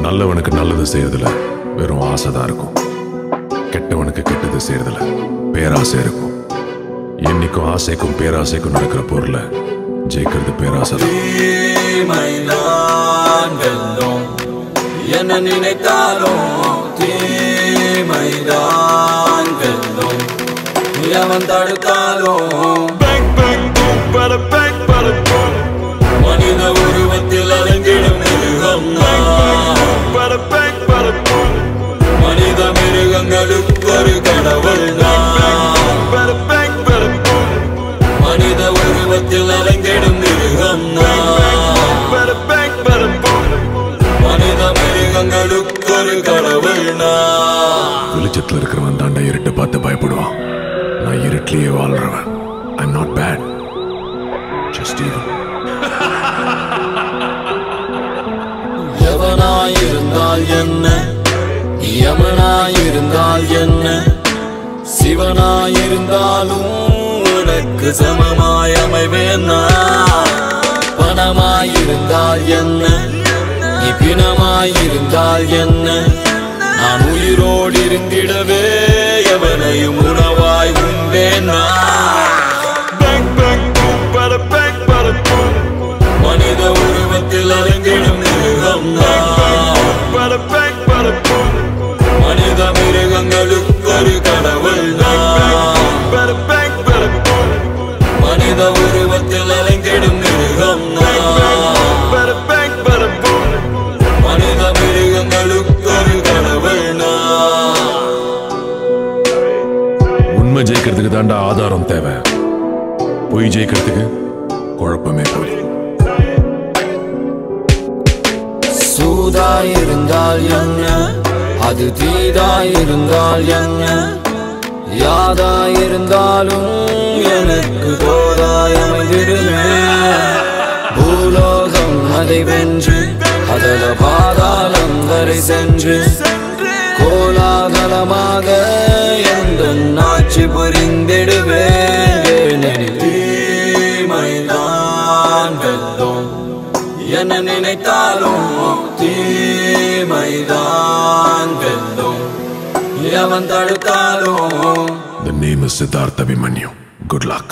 நல்லவனுக்கு நல்லது செய்யறதுல வெறும் ஆசைதான் இருக்கும். கெட்டவனுக்கு கெட்டது செய்யறதுல பேராசை இருக்கும். என்னைக்கும் ஆசைக்கும் பேராசைக்கும் நடக்கிற போர்ல ஜெயிக்கிறது பேராசை. என்ன நினைத்தாலும் தீமைதான் வெல்லும். எவன் தடுத்தாலும் மனித உருவத்தில் அலங்கிடும் மிருகம். மனித மிருகங்களுக்கு ஒரு கடவுள். மனித உருவத்தில் அலங்கிடும் மிருகம். மனித மிருகங்களுக்கு ஒரு கடவுள். வெளிச்சத்தில் இருக்கிறவன் தாண்டா இருட்டை பார்த்து பயப்படுவான். நான் இருட்டிலேயே வாழ்றவன். I'm not bad, just evil. எவனாயிருந்தால் என்ன, யமனாயிருந்தால் என்ன, சிவனாயிருந்தாலும் உனக்கு சமமாய் அமைவேன். பணமாயிருந்தால் என்ன, நீ பிணமாயிருந்தால் என்ன, நான் உயிரோடு இருந்திடவே எவனையும் உணவாய் உண்டேன். மனித உருவத்தில் அலங்கிடும் மிருகம். மனித மிருகங்களுக்கு ஒரு கடவுள். மனித உருவத்தில் அலங்கிடும் மிருகம். மனித மிருகங்களுக்கு ஒரு கடவுள். உண்மை ஜெயிக்கிறதுக்கு தாண்டா ஆதாரம் தேவை. பொய் ஜெயிக்கிறதுக்கு குழப்பமே போய். சூதாயிருந்தால் என்ன, அது தீதாயிருந்தால் என்ன, யாதாயிருந்தாலும் எனக்கு தோதாயமைந்திடுமே. பூலோகம் அதை வென்று அதல பாதாளம் வரை சென்று கோலாகலமாக எந்த ஆட்சி புரிந்திடுவேன். தீமைதான் வெல்லும். என்ன நினைத்தாலும் தீமைதான் வெல்லும். எவன் தடுத்தாலும். The name is Siddhartha Abhimanyu. Good luck.